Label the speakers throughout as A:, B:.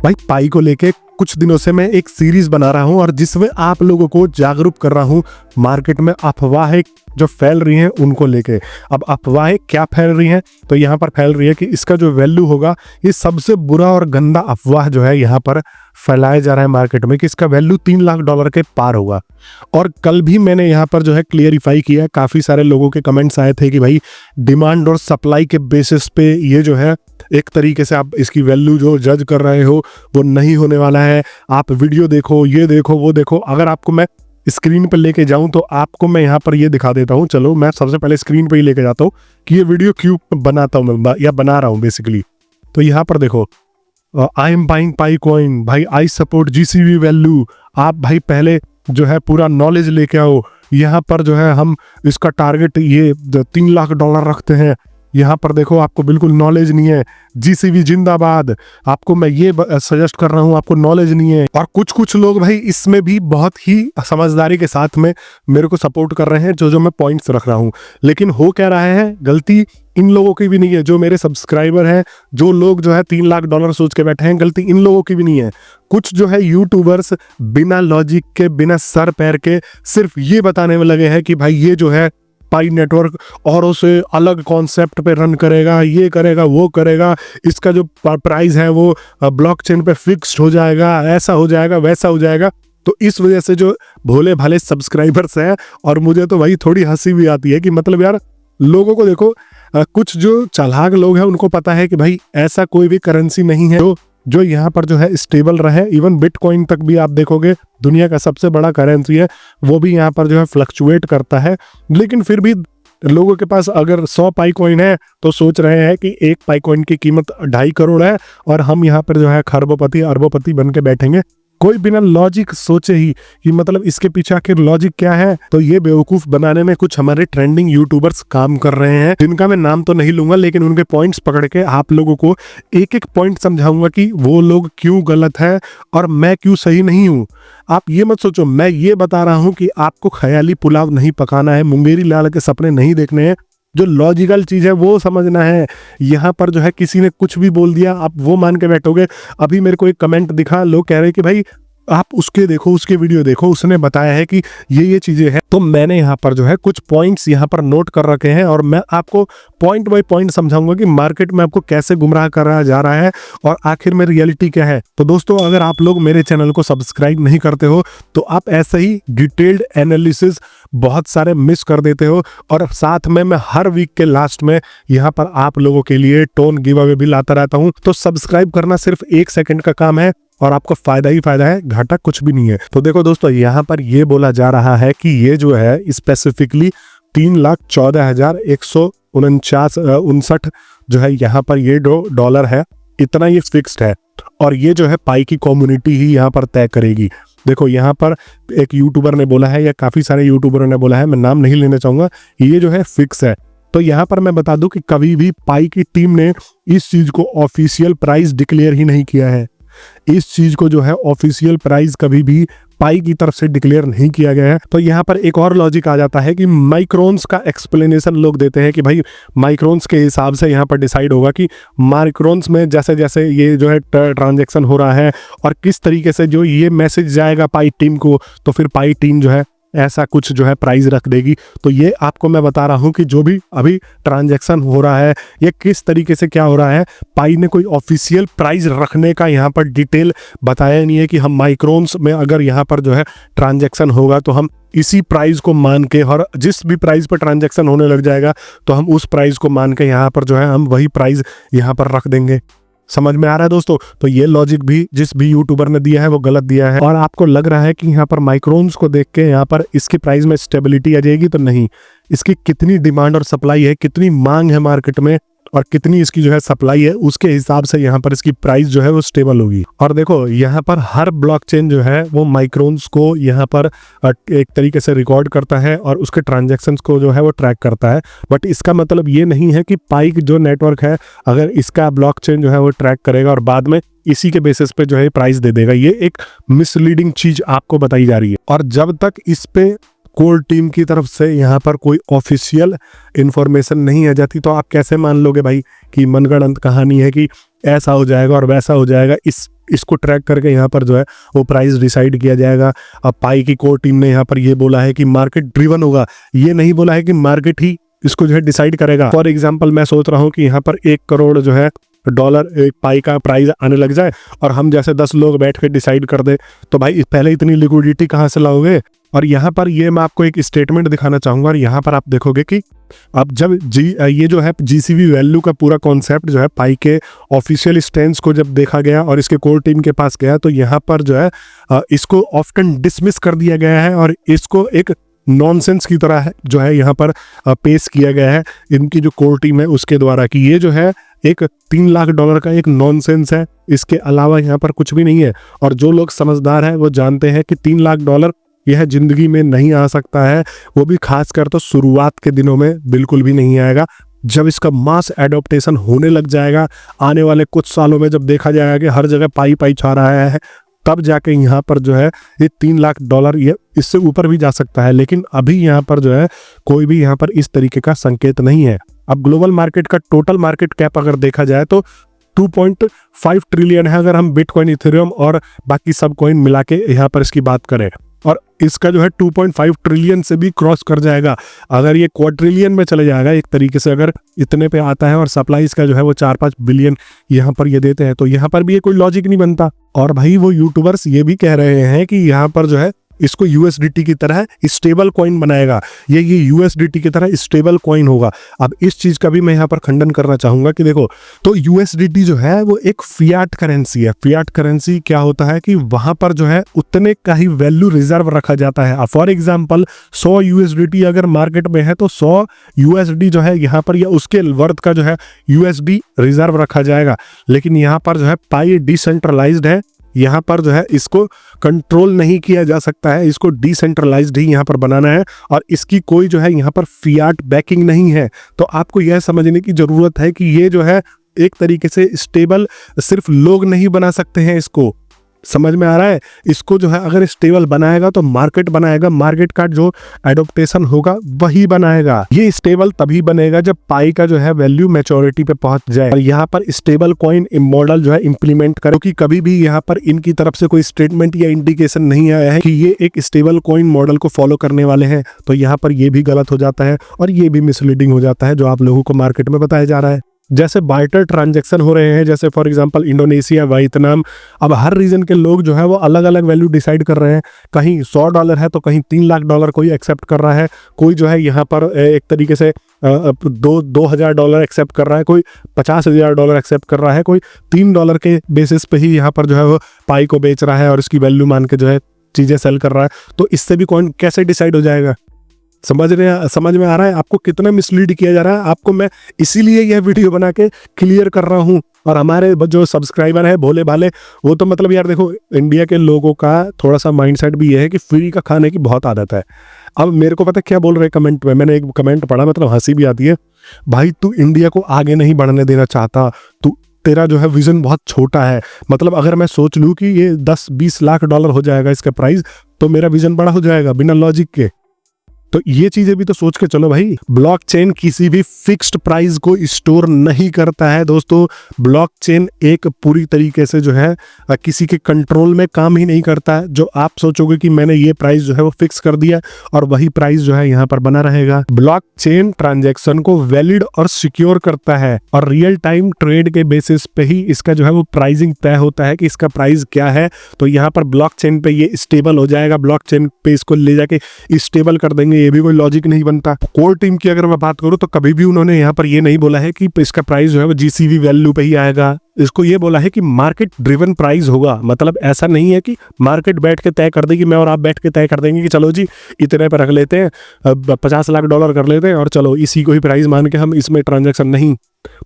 A: भाई पाई को लेके कुछ दिनों से मैं एक सीरीज बना रहा हूं और जिसमें आप लोगों को जागरूक कर रहा हूं मार्केट में अफवाहें जो फैल रही हैं उनको लेके। अब अफवाहें क्या फैल रही हैं, तो यहाँ पर फैल रही है कि इसका जो वैल्यू होगा, ये सबसे बुरा और गंदा अफवाह जो है यहाँ पर फैलाया जा रहा है मार्केट में कि इसका वैल्यू $3 लाख के पार होगा। और कल भी मैंने यहाँ पर जो है क्लियरिफाई किया, काफ़ी सारे लोगों के कमेंट्स आए थे कि भाई डिमांड और सप्लाई के बेसिस पे ये जो है एक तरीके से आप इसकी वैल्यू जो जज कर रहे हो वो नहीं होने वाला है। आप वीडियो देखो, ये देखो, वो देखो। अगर आपको मैं स्क्रीन पर लेके जाऊं तो आपको मैं यहाँ पर ये दिखा देता हूँ। चलो मैं सबसे पहले स्क्रीन पे ही लेके जाता हूँ कि ये वीडियो क्यों बनाता हूँ मैं या बना रहा हूँ बेसिकली। तो यहाँ पर देखो, I am buying pi coin, भाई आई सपोर्ट GCV वैल्यू। आप भाई पहले जो है पूरा नॉलेज लेके आओ। यहाँ पर जो है हम इसका टारगेट ये $3 लाख रखते हैं। यहाँ पर देखो आपको बिल्कुल नॉलेज नहीं है। GCV जिंदाबाद। आपको मैं ये सजेस्ट कर रहा हूँ, आपको नॉलेज नहीं है। और कुछ लोग भाई इसमें भी बहुत ही समझदारी के साथ में मेरे को सपोर्ट कर रहे हैं जो मैं पॉइंट्स रख रहा हूँ। लेकिन हो क्या रहा है, गलती इन लोगों की भी नहीं है जो मेरे सब्सक्राइबर हैं, जो लोग जो है $3 लाख सोच के बैठे हैं, गलती इन लोगों की भी नहीं है। कुछ जो है यूट्यूबर्स बिना लॉजिक के, बिना सर पैर के सिर्फ ये बताने में लगे हैं कि भाई ये जो है पाई नेटवर्क औरों से अलग कॉन्सेप्ट पे रन करेगा, ये करेगा, वो करेगा, इसका जो प्राइस है वो ब्लॉकचेन पे फिक्स्ड हो जाएगा, ऐसा हो जाएगा, वैसा हो जाएगा। तो इस वजह से जो भोले भाले सब्सक्राइबर्स हैं, और मुझे तो वही थोड़ी हंसी भी आती है कि मतलब यार लोगों को देखो, कुछ जो चालाक लोग हैं उनको पता है कि भाई ऐसा कोई भी करेंसी नहीं है जो यहाँ पर जो है स्टेबल रहे। इवन बिटकॉइन तक भी आप देखोगे दुनिया का सबसे बड़ा करेंसी है, वो भी यहाँ पर जो है फ्लक्चुएट करता है। लेकिन फिर भी लोगों के पास अगर 100 पाई कॉइन है तो सोच रहे हैं कि एक पाई कॉइन की कीमत 2.5 करोड़ है और हम यहाँ पर जो है खरबोपति अरबोपति बन के बैठेंगे। कोई बिना लॉजिक सोचे ही कि मतलब इसके पीछे आखिर लॉजिक क्या है। तो ये बेवकूफ बनाने में कुछ हमारे ट्रेंडिंग यूट्यूबर्स काम कर रहे हैं, जिनका मैं नाम तो नहीं लूंगा, लेकिन उनके पॉइंट्स पकड़ के आप लोगों को एक एक पॉइंट समझाऊंगा कि वो लोग क्यों गलत है और मैं क्यों सही नहीं हूं। आप ये मत सोचो, मैं ये बता रहा हूं कि आपको ख्याली पुलाव नहीं पकाना है, मुंगेरी लाल के सपने नहीं देखने हैं। जो लॉजिकल चीज है वो समझना है। यहाँ पर जो है किसी ने कुछ भी बोल दिया आप वो मान के बैठोगे। अभी मेरे को एक कमेंट दिखा, लोग कह रहे हैं कि भाई आप उसके देखो, उसके वीडियो देखो, उसने बताया है कि ये चीजें हैं। तो मैंने यहाँ पर जो है कुछ पॉइंट्स यहाँ पर नोट कर रखे हैं और मैं आपको पॉइंट बाय पॉइंट समझाऊंगा कि मार्केट में आपको कैसे गुमराह करा जा रहा है और आखिर में रियलिटी क्या है। तो दोस्तों, अगर आप लोग मेरे चैनल को सब्सक्राइब नहीं करते हो तो आप ऐसे ही डिटेल्ड एनालिसिस बहुत सारे मिस कर देते हो। और साथ में मैं हर वीक के लास्ट में यहाँ पर आप लोगों के लिए टोन गिव अवे भी लाता रहता हूँ। तो सब्सक्राइब करना सिर्फ 1 सेकंड का काम है और आपको फायदा ही फायदा है, घाटा कुछ भी नहीं है। तो देखो दोस्तों, यहाँ पर ये बोला जा रहा है कि ये जो है स्पेसिफिकली 3,14,159 जो है यहाँ पर ये डॉलर है, इतना ये फिक्स्ड है। और ये जो है पाई की कम्युनिटी ही यहाँ पर तय करेगी। देखो यहाँ पर एक यूट्यूबर ने बोला है या काफी सारे यूट्यूबरों ने बोला है, मैं नाम नहीं लेना चाहूंगा, ये जो है फिक्स है। तो यहाँ पर मैं बता दूं कि कभी भी पाई की टीम ने इस चीज को ऑफिशियल प्राइस डिक्लेयर ही नहीं किया है। इस चीज को जो है ऑफिशियल प्राइस कभी भी पाई की तरफ से डिक्लेयर नहीं किया गया है। तो यहाँ पर एक और लॉजिक आ जाता है कि माइक्रोन्स का एक्सप्लेनेशन लोग देते हैं कि भाई माइक्रोन्स के हिसाब से यहाँ पर डिसाइड होगा कि माइक्रोन्स में जैसे जैसे ये जो है ट्रांजैक्शन हो रहा है और किस तरीके से जो ये मैसेज जाएगा पाई टीम को, तो फिर पाई टीम जो है ऐसा कुछ जो है प्राइस रख देगी। तो ये आपको मैं बता रहा हूँ कि जो भी अभी ट्रांजैक्शन हो रहा है ये किस तरीके से क्या हो रहा है। पाई ने कोई ऑफिशियल प्राइस रखने का यहाँ पर डिटेल बताया नहीं है कि हम माइक्रोन्स में अगर यहाँ पर जो है ट्रांजैक्शन होगा तो हम इसी प्राइस को मान के, और जिस भी प्राइस पर ट्रांजैक्शन होने लग जाएगा तो हम उस प्राइस को मान के यहाँ पर जो है हम वही प्राइस यहाँ पर रख देंगे। समझ में आ रहा है दोस्तों? तो ये लॉजिक भी जिस भी यूट्यूबर ने दिया है वो गलत दिया है। और आपको लग रहा है कि यहाँ पर माइक्रोन्स को देख के यहाँ पर इसकी प्राइस में स्टेबिलिटी आ जाएगी, तो नहीं। इसकी कितनी डिमांड और सप्लाई है, कितनी मांग है मार्केट में और कितनी इसकी जो है सप्लाई है, उसके हिसाब से यहाँ पर इसकी प्राइस जो है वो स्टेबल होगी। और देखो यहाँ पर हर ब्लॉकचेन जो है वो माइक्रोन्स को यहाँ पर एक तरीके से रिकॉर्ड करता है और उसके ट्रांजैक्शंस को जो है वो ट्रैक करता है। बट इसका मतलब ये नहीं है कि पाई जो नेटवर्क है अगर इसका ब्लॉकचेन जो है वो ट्रैक करेगा और बाद में इसी के बेसिस पे जो है प्राइस दे देगा। ये एक मिसलीडिंग चीज आपको बताई जा रही है। और जब तक इस पे कोर टीम की तरफ से यहाँ पर कोई ऑफिशियल इंफॉर्मेशन नहीं आ जाती तो आप कैसे मान लोगे भाई कि मनगढ़ंत कहानी है कि ऐसा हो जाएगा और वैसा हो जाएगा, इसको ट्रैक करके यहाँ पर जो है वो प्राइस डिसाइड किया जाएगा। अब पाई की कोर टीम ने यहाँ पर ये बोला है कि मार्केट ड्रिवन होगा, ये नहीं बोला है कि मार्केट ही इसको जो है डिसाइड करेगा। फॉर एग्जांपल मैं सोच रहा हूँ कि यहाँ पर 1 करोड़ जो है डॉलर एक पाई का प्राइस आने लग जाए और हम जैसे 10 लोग बैठ के डिसाइड कर दे, तो भाई पहले इतनी लिक्विडिटी कहाँ से लाओगे। और यहाँ पर ये मैं आपको एक स्टेटमेंट दिखाना चाहूंगा और यहाँ पर आप देखोगे कि अब जब ये जो है जीसीवी वैल्यू का पूरा कॉन्सेप्ट जो है पाई के ऑफिशियल स्टैंस को जब देखा गया और इसके कोर टीम के पास गया, तो यहाँ पर जो है इसको ऑफ्टन डिसमिस कर दिया गया है और इसको एक नॉनसेंस की तरह है जो है यहाँ पर पेश किया गया है इनकी जो कोर टीम है उसके द्वारा, कि ये जो है एक $3 लाख का एक नॉनसेंस है, इसके अलावा यहाँ पर कुछ भी नहीं है। और जो लोग समझदार हैं वो जानते हैं कि $3 लाख यह जिंदगी में नहीं आ सकता है, वो भी खासकर तो शुरुआत के दिनों में बिल्कुल भी नहीं आएगा। जब इसका मास एडॉप्टेशन होने लग जाएगा, आने वाले कुछ सालों में जब देखा जाएगा कि हर जगह पाई छा रहा है, तब जाके यहाँ पर जो है ये $3 लाख ये इससे ऊपर भी जा सकता है। लेकिन अभी यहाँ पर जो है कोई भी यहाँ पर इस तरीके का संकेत नहीं है। अब ग्लोबल मार्केट का टोटल मार्केट कैप अगर देखा जाए तो 2.5 ट्रिलियन है, अगर हम बिटकॉइन, इथेरियम और बाकी सब कॉइन मिला के यहाँ पर इसकी बात करें, और इसका जो है 2.5 ट्रिलियन से भी क्रॉस कर जाएगा। अगर ये क्वाड्रिलियन में चले जाएगा एक तरीके से, अगर इतने पे आता है और सप्लाई इसका जो है वो 4-5 बिलियन यहाँ पर ये देते हैं, तो यहाँ पर भी ये कोई लॉजिक नहीं बनता। और भाई वो यूट्यूबर्स ये भी कह रहे हैं कि यहाँ पर जो है इसको यूएसडीटी की तरह स्टेबल कॉइन बनाएगा, ये यूएसडीटी की तरह स्टेबल कॉइन होगा। अब इस चीज का भी मैं यहाँ पर खंडन करना चाहूंगा कि देखो, तो यूएसडीटी जो है वो एक फियाट करेंसी है। फियाट करेंसी क्या होता है कि वहां पर जो है उतने का ही वैल्यू रिजर्व रखा जाता है। फॉर एग्जाम्पल 100 यूएसडीटी अगर मार्केट में है तो 100 यूएसडी जो है यहाँ पर या उसके वर्थ का जो है यूएसडी रिजर्व रखा जाएगा। लेकिन यहाँ पर जो है पाई डिसेंट्रलाइज्ड है, यहाँ पर जो है इसको कंट्रोल नहीं किया जा सकता है, इसको डिसेंट्रलाइज्ड ही यहाँ पर बनाना है और इसकी कोई जो है यहाँ पर फियाट बैकिंग नहीं है। तो आपको यह समझने की जरूरत है कि ये जो है एक तरीके से स्टेबल सिर्फ लोग नहीं बना सकते हैं, इसको समझ में आ रहा है। इसको जो है अगर स्टेबल बनाएगा तो मार्केट बनाएगा, मार्केट का जो एडॉप्टेशन होगा वही बनाएगा। ये स्टेबल तभी बनेगा जब पाई का जो है वैल्यू मैच्योरिटी पे पहुंच जाए और यहाँ पर स्टेबल कॉइन मॉडल जो है इंप्लीमेंट करे, क्योंकि कभी भी यहाँ पर इनकी तरफ से कोई स्टेटमेंट या इंडिकेशन नहीं आया है कि ये एक स्टेबल कॉइन मॉडल को फॉलो करने वाले हैं। तो यहाँ पर ये भी गलत हो जाता है और ये भी मिसलीडिंग हो जाता है जो आप लोगों को मार्केट में बताया जा रहा है। जैसे बार्टर ट्रांजैक्शन हो रहे हैं, जैसे फॉर एग्जांपल इंडोनेशिया, वियतनाम, अब हर रीजन के लोग जो है वो अलग अलग वैल्यू डिसाइड कर रहे हैं। कहीं $100 है तो कहीं $3 लाख कोई एक्सेप्ट कर रहा है, कोई जो है यहाँ पर एक तरीके से $2,000 एक्सेप्ट कर रहा है, कोई $50,000 एक्सेप्ट कर रहा है, कोई $3 के बेसिस पे ही यहाँ पर जो है वो पाई को बेच रहा है और इसकी वैल्यू मान के जो है चीज़ें सेल कर रहा है। तो इससे भी कौन कैसे डिसाइड हो जाएगा? समझ में आ रहा है आपको कितना मिसलीड किया जा रहा है? आपको मैं इसीलिए यह वीडियो बना के क्लियर कर रहा हूँ। और हमारे जो सब्सक्राइबर है भोले भाले, वो तो मतलब यार देखो, इंडिया के लोगों का थोड़ा सा माइंडसेट भी ये है कि फ्री का खाने की बहुत आदत है। अब मेरे को पता क्या बोल रहे कमेंट में, मैंने एक कमेंट पढ़ा, मतलब हंसी भी आती है। भाई तू इंडिया को आगे नहीं बढ़ने देना चाहता, तेरा जो है विजन बहुत छोटा है। मतलब अगर मैं सोच लूँ कि ये $10-20 लाख हो जाएगा इसका प्राइस, तो मेरा विजन बड़ा हो जाएगा बिना लॉजिक के। तो ये चीजें भी तो सोच के चलो भाई। ब्लॉकचेन किसी भी फिक्स्ड प्राइस को स्टोर नहीं करता है दोस्तों। ब्लॉकचेन एक पूरी तरीके से जो है किसी के कंट्रोल में काम ही नहीं करता है। जो आप सोचोगे कि मैंने ये प्राइस जो है वो फिक्स कर दिया और वही प्राइस जो है यहाँ पर बना रहेगा। ब्लॉकचेन ट्रांजैक्शन को वैलिड और सिक्योर करता है और रियल टाइम ट्रेड के बेसिस पे ही इसका जो है वो प्राइसिंग तय होता है कि इसका प्राइस क्या है। तो यहाँ पर ब्लॉकचेन पे ये स्टेबल हो जाएगा, ब्लॉकचेन पे इसको ले जाके स्टेबल कर देंगे, ये भी कोई लॉजिक नहीं बनता। कोर टीम की अगर मैं बात करूं तो कभी भी उन्होंने यहाँ पर ये नहीं बोला है कि इसका प्राइस जो है वो जीसीवी वैल्यू पे ही आएगा। इसको ये बोला है कि मार्केट ड्रिवन प्राइस होगा। मतलब ऐसा नहीं है कि मार्केट बैठ के तय कर देगी, मैं और आप बैठ के तय कर देंगे कि चलो जी इतने पे रख लेते हैं, $50 लाख कर लेते हैं और चलो इसी को ही प्राइस मान के हम इसमें ट्रांजैक्शन। नहीं,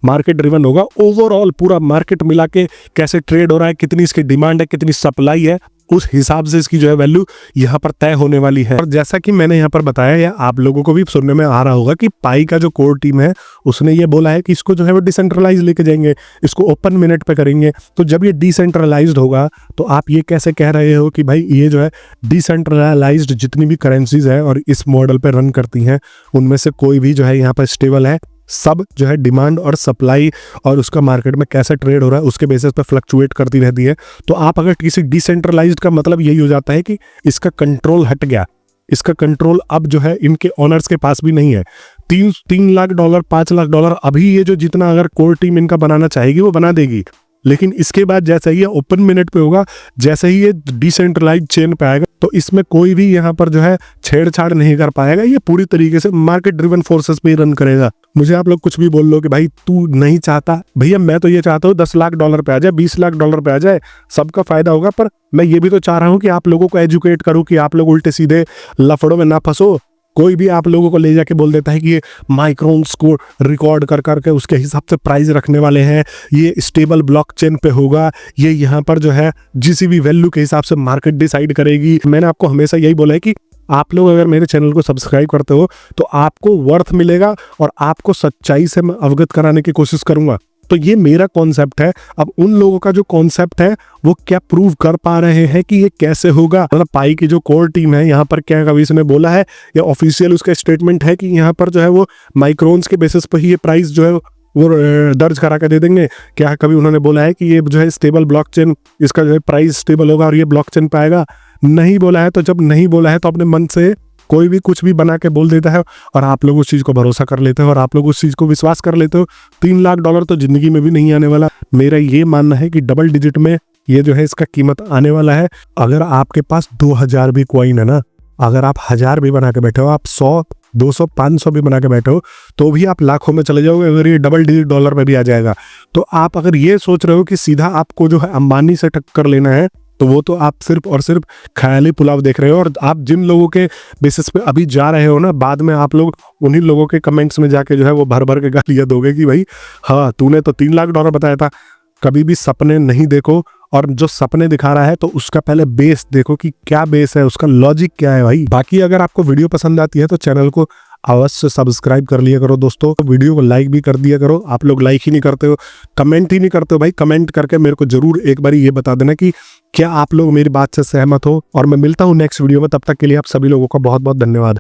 A: मार्केट ड्रिवन होगा। ओवरऑल पूरा मार्केट मिला के कैसे ट्रेड हो रहा है, कितनी इसकी डिमांड है, कितनी सप्लाई है, उस हिसाब से इसकी जो है वैल्यू यहाँ पर तय होने वाली है। और जैसा कि मैंने यहाँ पर बताया या आप लोगों को भी सुनने में आ रहा होगा कि पाई का जो कोर टीम है उसने ये बोला है कि इसको जो है वो डिसेंट्रलाइज लेके जाएंगे, इसको ओपन मिनट पे करेंगे। तो जब ये डिसेंट्रलाइज्ड होगा तो आप ये कैसे कह रहे हो कि भाई ये जो है डिसेंट्रलाइज्ड जितनी भी करेंसीज है और इस मॉडल पे रन करती हैं उनमें से कोई भी जो है यहाँ पर स्टेबल है? सब जो है डिमांड और सप्लाई और उसका मार्केट में कैसे ट्रेड हो रहा है उसके बेसिस पे फ्लक्चुएट करती रहती है। तो आप अगर किसी डिसेंट्रलाइज्ड का मतलब यही हो जाता है कि इसका कंट्रोल हट गया, इसका कंट्रोल अब जो है इनके ओनर्स के पास भी नहीं है। 3 लाख डॉलर, 5 लाख डॉलर अभी ये जो जितना अगर कोर टीम इनका बनाना चाहेगी वो बना देगी, लेकिन इसके बाद जैसे ही ये ओपन मिनट पे होगा, जैसे ही ये डिसेंट्रलाइज चेन पे आएगा, तो इसमें कोई भी यहाँ पर जो है छेड़छाड़ नहीं कर पाएगा। ये पूरी तरीके से मार्केट ड्रिवन फोर्सेस पे ही रन करेगा। मुझे आप लोग कुछ भी बोल लो कि भाई तू नहीं चाहता, भैया मैं तो ये चाहता हूँ 10 लाख डॉलर पे आ जाए, 20 लाख डॉलर पे आ जाए, सबका फायदा होगा। पर मैं ये भी तो चाह रहा हूँ कि आप लोगों को एजुकेट करूँ कि आप लोग उल्टे सीधे लफड़ों में ना फंसो। कोई भी आप लोगों को ले जाके बोल देता है कि ये माइक्रोन्स को रिकॉर्ड कर करके उसके हिसाब से प्राइस रखने वाले हैं, ये स्टेबल ब्लॉकचेन पे होगा, ये यहाँ पर जो है जीसीबी वैल्यू के हिसाब से मार्केट डिसाइड करेगी। मैंने आपको हमेशा यही बोला है कि आप लोग अगर मेरे चैनल को सब्सक्राइब करते हो तो आपको वर्थ मिलेगा और आपको सच्चाई से मैं अवगत कराने की कोशिश करूंगा। तो ये मेरा कॉन्सेप्ट है। अब उन लोगों का जो कॉन्सेप्ट है वो क्या प्रूव कर पा रहे हैं कि ये कैसे होगा। मतलब पाई की जो कोर टीम है यहाँ पर क्या कभी इसने बोला है या ऑफिशियल उसका स्टेटमेंट है कि यहाँ पर जो है वो माइक्रोन्स के बेसिस पर ही ये प्राइस जो है वो दर्ज करा के दे देंगे? क्या कभी उन्होंने बोला है कि ये जो है स्टेबल ब्लॉकचेन, इसका जो है प्राइस स्टेबल होगा और ये ब्लॉकचेन पे आएगा? नहीं बोला है। तो जब नहीं बोला है तो अपने मन से कोई भी कुछ भी बना के बोल देता है और आप लोग उस चीज को भरोसा कर लेते हो और आप लोग उस चीज को विश्वास कर लेते हो। 3 लाख डॉलर तो जिंदगी में भी नहीं आने वाला। मेरा ये मानना है कि डबल डिजिट में ये जो है इसका कीमत आने वाला है। अगर आपके पास 2000 भी कॉइन है ना, अगर आप 1000 भी बना के बैठे हो, आप 100, 200, 500 भी बना के बैठे हो, तो भी आप लाखों में चले जाओगे अगर ये डबल डिजिट डॉलर में भी आ जाएगा। तो आप अगर ये सोच रहे हो कि सीधा आपको जो है अंबानी से टक्कर लेना है, तो वो तो आप सिर्फ और सिर्फ ख्याली पुलाव देख रहे हो। और आप जिन लोगों के बेसिस पे अभी जा रहे हो ना, बाद में आप लोग उन्हीं लोगों के कमेंट्स में जाके जो है वो भर भर के गालियां दोगे कि भाई हाँ तूने तो 3 लाख डॉलर बताया था। कभी भी सपने नहीं देखो, और जो सपने दिखा रहा है तो उसका पहले बेस देखो कि क्या बेस है, उसका लॉजिक क्या है भाई। बाकी अगर आपको वीडियो पसंद आती है तो चैनल को अवश्य सब्सक्राइब कर लिया करो दोस्तों। वीडियो को लाइक भी कर दिया करो। आप लोग लाइक ही नहीं करते हो, कमेंट ही नहीं करते हो भाई। कमेंट करके मेरे को जरूर एक बार ये बता देना कि क्या आप लोग मेरी बात से सहमत हो। और मैं मिलता हूँ नेक्स्ट वीडियो में, तब तक के लिए आप सभी लोगों का बहुत बहुत धन्यवाद।